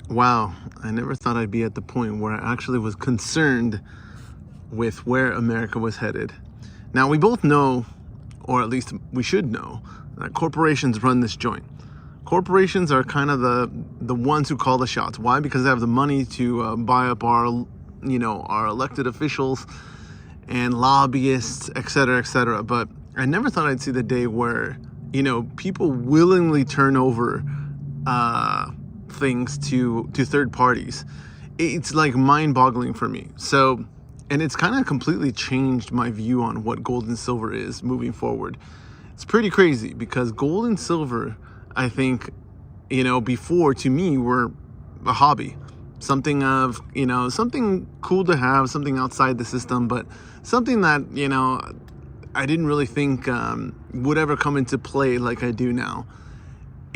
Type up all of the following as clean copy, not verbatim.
Wow, I never thought I'd be at the point where I actually was concerned with where America was headed. Now, we both know, or at least we should know, that corporations run this joint. Corporations are kind of the ones who call the shots. Why? Because they have the money to buy up our elected officials and lobbyists, et cetera, et cetera. But I never thought I'd see the day where, people willingly turn over things to third parties. It's like mind-boggling for me. So, and it's kind of completely changed my view on what gold and silver is moving forward. It's pretty crazy because gold and silver, I think, before to me were a hobby, something of, something cool to have, something outside the system, but something that, I didn't really think would ever come into play like I do now.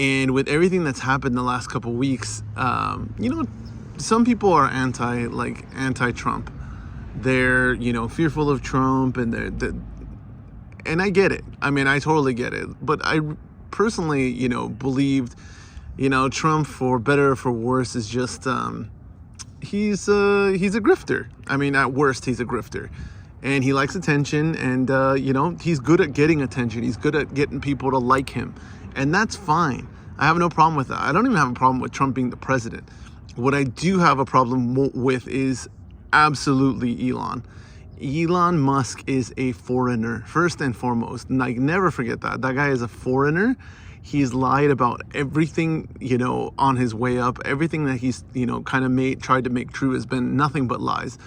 And with everything that's happened the last couple of weeks, some people are anti-Trump. They're, fearful of Trump, and and I get it. I mean, I totally get it. But I personally, believed, Trump, for better or for worse, is just he's a grifter. I mean, at worst, he's a grifter. And he likes attention, and he's good at getting attention. He's good at getting people to like him. And that's fine. I have no problem with that. I don't even have a problem with Trump being the president. What I do have a problem with is absolutely Elon. Elon Musk is a foreigner, first and foremost. Like, never forget that. That guy is a foreigner. He's lied about everything, on his way up. Everything that he's, tried to make true has been nothing but lies.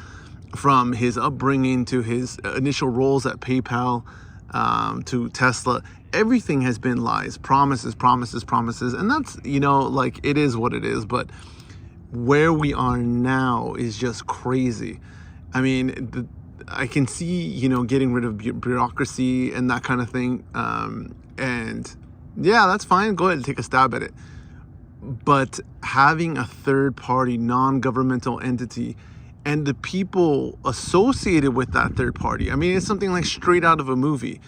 From his upbringing to his initial roles at PayPal, to Tesla, everything has been lies, promises. And that's, it is what it is. But where we are now is just crazy. I mean, I can see, getting rid of bureaucracy and that kind of thing. And yeah, that's fine. Go ahead and take a stab at it. But having a third party, non-governmental entity, and the people associated with that third party, I mean, it's something like straight out of a movie.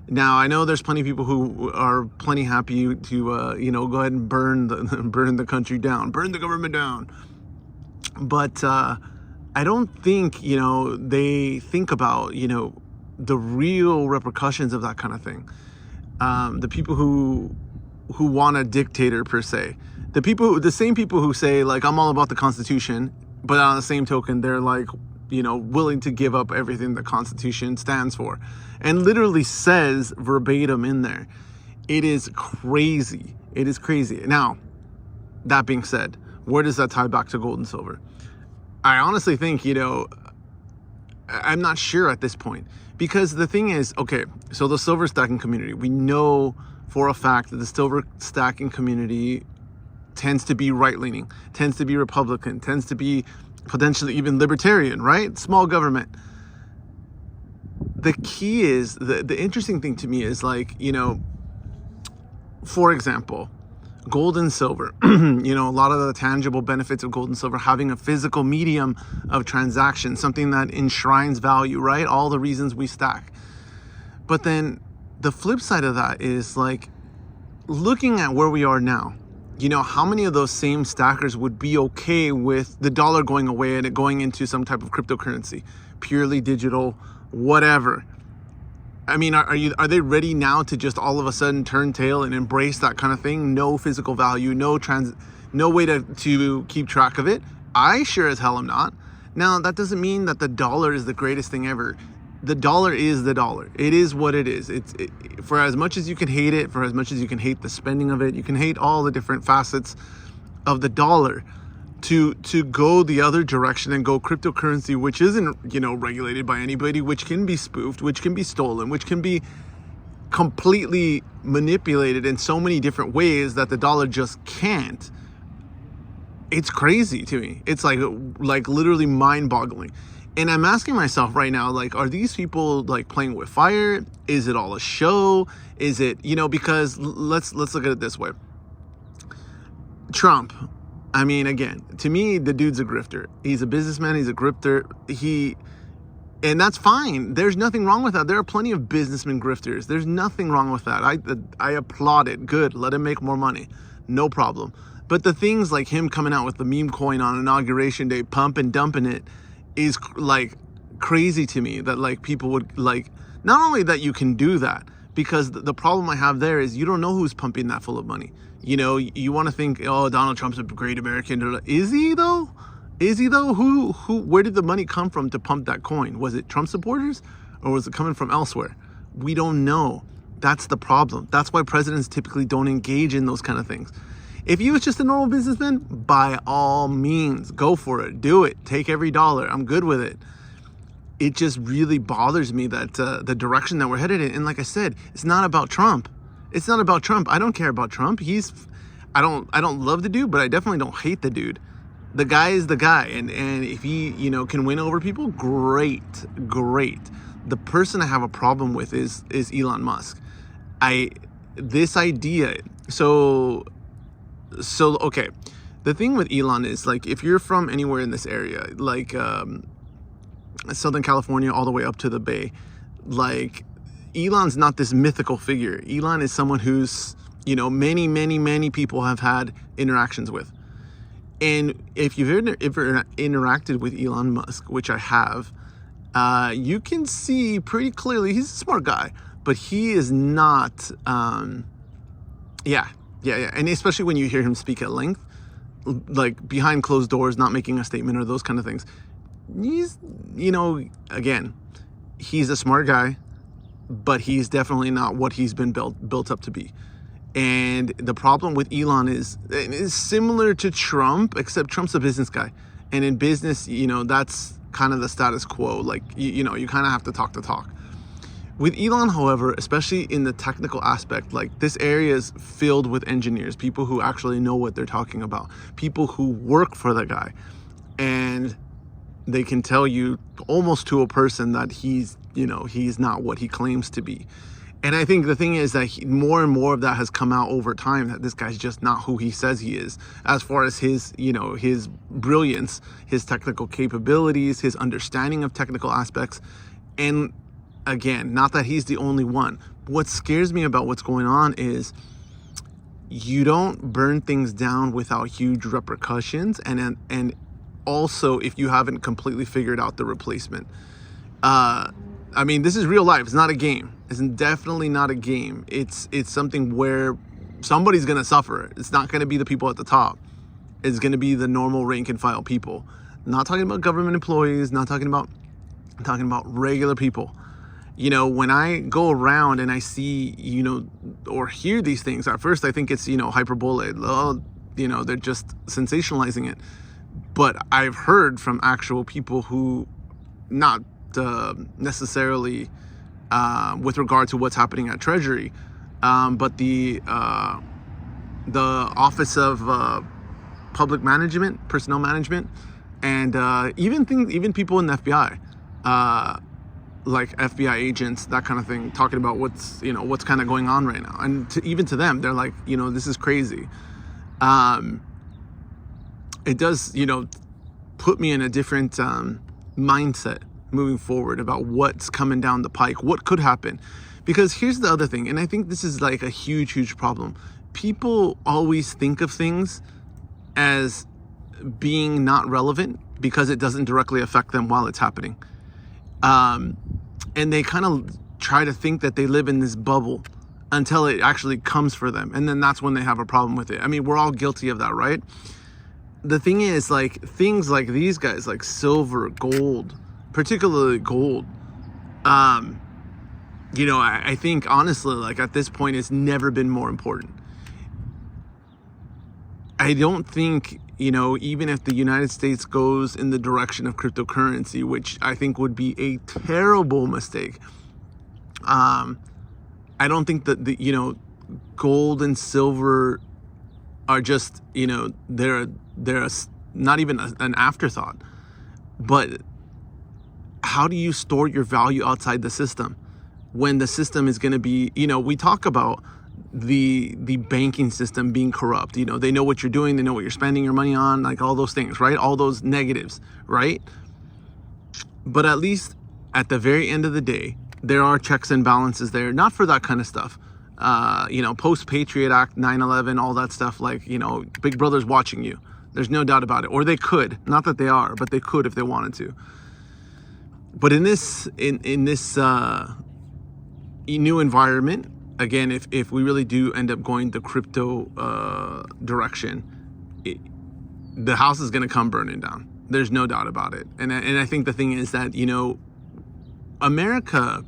Now, I know there's plenty of people who are plenty happy to, go ahead and burn the country down, burn the government down. But I don't think, they think about, the real repercussions of that kind of thing. The people who want a dictator, per se. The same people who say, like, I'm all about the Constitution, but on the same token, they're like, willing to give up everything the Constitution stands for, and literally says verbatim in there. It is crazy. It is crazy. Now, that being said, where does that tie back to gold and silver? I honestly think, I'm not sure at this point, because the thing is, okay, so the silver stacking community, we know for a fact that the silver stacking community tends to be right-leaning, tends to be Republican, tends to be potentially even libertarian, right? Small government. The key is, the interesting thing to me is, like, for example, gold and silver, a lot of the tangible benefits of gold and silver, having a physical medium of transaction, something that enshrines value, right? All the reasons we stack. But then the flip side of that is, like, looking at where we are now, how many of those same stackers would be okay with the dollar going away and it going into some type of cryptocurrency, purely digital, whatever? I mean, are they ready now to just all of a sudden turn tail and embrace that kind of thing? No physical value, no way to keep track of it. I sure as hell am not. Now, that doesn't mean that the dollar is the greatest thing ever. The dollar is the dollar. It is what it is. For as much as you can hate it, for as much as you can hate the spending of it, you can hate all the different facets of the dollar. To go the other direction and go cryptocurrency, which isn't, regulated by anybody, which can be spoofed, which can be stolen, which can be completely manipulated in so many different ways that the dollar just can't. It's crazy to me. It's like literally mind-boggling. And I'm asking myself right now, like, are these people, like, playing with fire? Is it all a show? Is it, because let's look at it this way. Trump, I mean, again, to me, the dude's a grifter. He's a businessman. He's a grifter. And that's fine. There's nothing wrong with that. There are plenty of businessmen grifters. There's nothing wrong with that. I applaud it. Good. Let him make more money. No problem. But the things like him coming out with the meme coin on inauguration day, pump and dumping it, is like crazy to me, that like people would like, not only that you can do that, because the problem I have there is you don't know who's pumping that full of money. You know, you want to think, oh, Donald Trump's a great American. Is he though? Is he though? Where did the money come from to pump that coin? Was it Trump supporters, or was it coming from elsewhere? We don't know. That's the problem. That's why presidents typically don't engage in those kind of things. If he was just a normal businessman, by all means, go for it. Do it. Take every dollar. I'm good with it. It just really bothers me that the direction that we're headed in. And like I said, it's not about Trump. It's not about Trump. I don't care about Trump. I don't love the dude, but I definitely don't hate the dude. The guy is the guy. And if he, can win over people, great. The person I have a problem with is Elon Musk. This idea. So okay. The thing with Elon is, like, if you're from anywhere in this area, like Southern California all the way up to the Bay, like, Elon's not this mythical figure. Elon is someone who's, many people have had interactions with. And if you've ever interacted with Elon Musk, which I have, you can see pretty clearly he's a smart guy, but he is not, yeah. And especially when you hear him speak at length, like behind closed doors, not making a statement or those kind of things. He's, again, he's a smart guy, but he's definitely not what he's been built up to be. And the problem with Elon is similar to Trump, except Trump's a business guy. And in business, that's kind of the status quo. Like, you kind of have to talk the talk. With Elon, however, especially in the technical aspect, like, this area is filled with engineers, people who actually know what they're talking about, people who work for the guy. And they can tell you almost to a person that he's not what he claims to be. And I think the thing is that more and more of that has come out over time, that this guy's just not who he says he is, as far as his, his brilliance, his technical capabilities, his understanding of technical aspects. And again, not that he's the only one. What scares me about what's going on is you don't burn things down without huge repercussions. And also, if you haven't completely figured out the replacement. This is real life. It's not a game. It's definitely not a game. It's something where somebody's going to suffer. It's not going to be the people at the top. It's going to be the normal rank and file people. Not talking about government employees, I'm talking about regular people. When I go around and I see, or hear these things, at first I think it's, hyperbole. Oh, they're just sensationalizing it. But I've heard from actual people who, not necessarily with regard to what's happening at Treasury, but the Office of Public Management, Personnel Management, and even people in the FBI, like FBI agents, that kind of thing, talking about what's kind of going on right now. And even to them, they're like, this is crazy. It does, put me in a different mindset moving forward about what's coming down the pike, what could happen. Because here's the other thing, and I think this is like a huge problem. People always think of things as being not relevant because it doesn't directly affect them while it's happening. And they kind of try to think that they live in this bubble until it actually comes for them. And then that's when they have a problem with it. We're all guilty of that, right? The thing is, like, things like these guys, like silver, gold, particularly gold, I think honestly, like, at this point, it's never been more important. I don't think, even if the United States goes in the direction of cryptocurrency, which I think would be a terrible mistake, I don't think that gold and silver are just, they're not even an afterthought. But how do you store your value outside the system when the system is going to be, we talk about the banking system being corrupt. They know what you're doing, they know what you're spending your money on, like all those things, right? All those negatives, right? But at least at the very end of the day, there are checks and balances there, not for that kind of stuff. Post Patriot Act, 9/11, all that stuff. Like, Big Brother's watching you. There's no doubt about it. Or they could, not that they are, but they could if they wanted to. But in this new environment, again, if we really do end up going the crypto direction, the house is going to come burning down. There's no doubt about it. And I think the thing is that, America,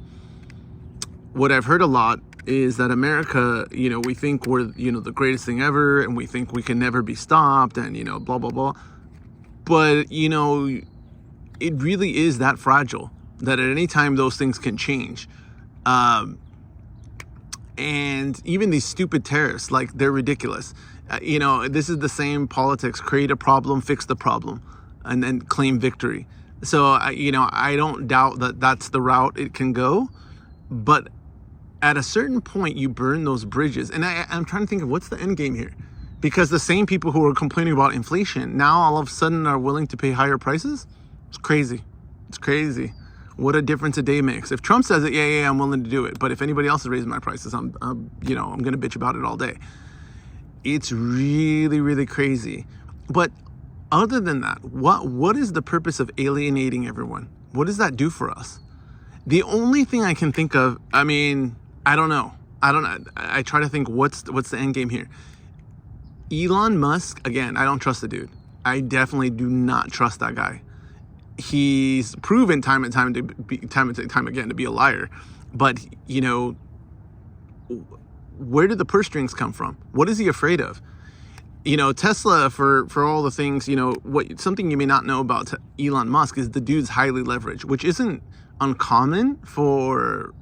what I've heard a lot is that America, we think we're, the greatest thing ever, and we think we can never be stopped, and, blah, blah, blah. But, it really is that fragile that at any time those things can change. And even these stupid tariffs, like, they're ridiculous. This is the same politics: create a problem, fix the problem, and then claim victory. So, I don't doubt that that's the route it can go. But at a certain point, you burn those bridges. And I'm trying to think of what's the end game here. Because the same people who are complaining about inflation now all of a sudden are willing to pay higher prices. It's crazy. It's crazy. What a difference a day makes. If Trump says it, yeah, I'm willing to do it. But if anybody else is raising my prices, I'm going to bitch about it all day. It's really, really crazy. But other than that, what is the purpose of alienating everyone? What does that do for us? The only thing I can think of, I don't know. I try to think what's the end game here. Elon Musk, again, I don't trust the dude. I definitely do not trust that guy. He's proven time and time again to be a liar. But, where did the purse strings come from? What is he afraid of? Tesla, for all the things, something you may not know about Elon Musk is the dude's highly leveraged, which isn't uncommon for,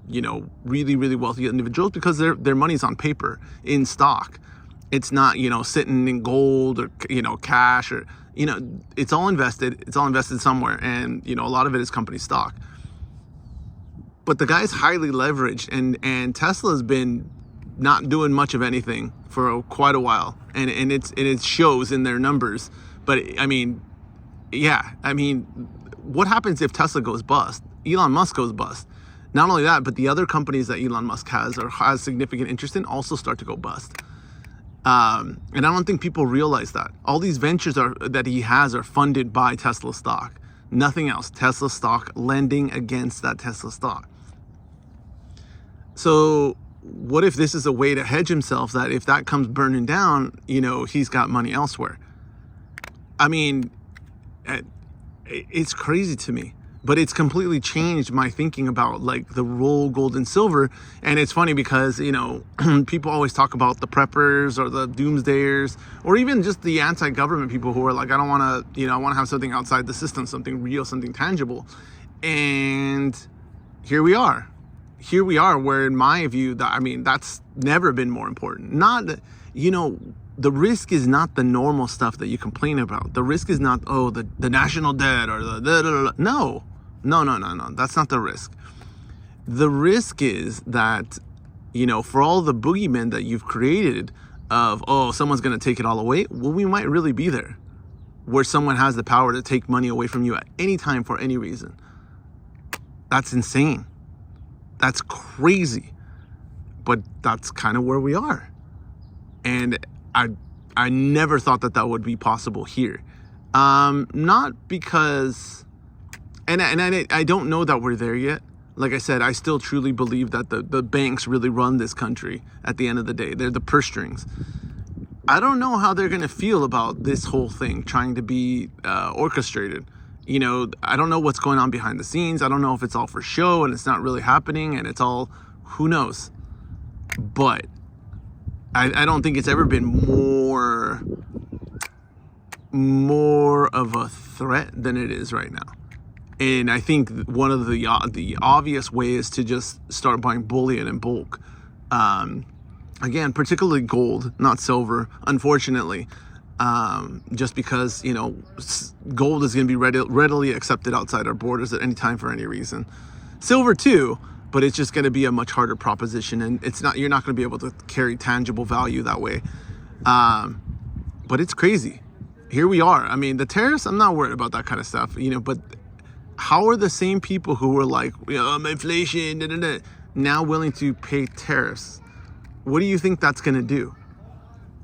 really, really wealthy individuals, because their money's on paper, in stock. It's not, sitting in gold or, cash, or, it's all invested. It's all invested somewhere. And, a lot of it is company stock. But the guy's highly leveraged, and Tesla's been not doing much of anything for quite a while. And it shows in their numbers. But what happens if Tesla goes bust? Elon Musk goes bust. Not only that, but the other companies that Elon Musk has or has significant interest in also start to go bust. And I don't think people realize that. All these ventures that he has are funded by Tesla stock. Nothing else. Tesla stock, lending against that Tesla stock. So what if this is a way to hedge himself, that if that comes burning down, he's got money elsewhere? It's crazy to me. But it's completely changed my thinking about, like, the role gold and silver. And it's funny because, people always talk about the preppers or the doomsdayers, or even just the anti-government people who are like, I don't want to, I want to have something outside the system, something real, something tangible. And here we are, where in my view, that's never been more important. Not, the risk is not the normal stuff that you complain about. The risk is not, the national debt or no. That's not the risk. The risk is that, for all the boogeymen that you've created of, someone's going to take it all away. Well, we might really be there, where someone has the power to take money away from you at any time for any reason. That's insane. That's crazy. But that's kind of where we are. And I never thought that would be possible here. Not because, and I don't know that we're there yet. Like I said, I still truly believe that the banks really run this country at the end of the day. They're the purse strings. I don't know how they're going to feel about this whole thing trying to be orchestrated. I don't know what's going on behind the scenes. I don't know if it's all for show and it's not really happening, and it's all, who knows. But I don't think it's ever been more of a threat than it is right now. And I think one of the obvious ways to just start buying bullion in bulk. Again, particularly gold, not silver, unfortunately. Just because, gold is going to be readily accepted outside our borders at any time for any reason. Silver too, but it's just going to be a much harder proposition, and you're not going to be able to carry tangible value that way. But it's crazy. Here we are. The tariffs, I'm not worried about that kind of stuff, but how are the same people who were like, inflation, now willing to pay tariffs? What do you think that's going to do?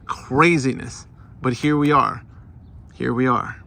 Craziness. But here we are. Here we are.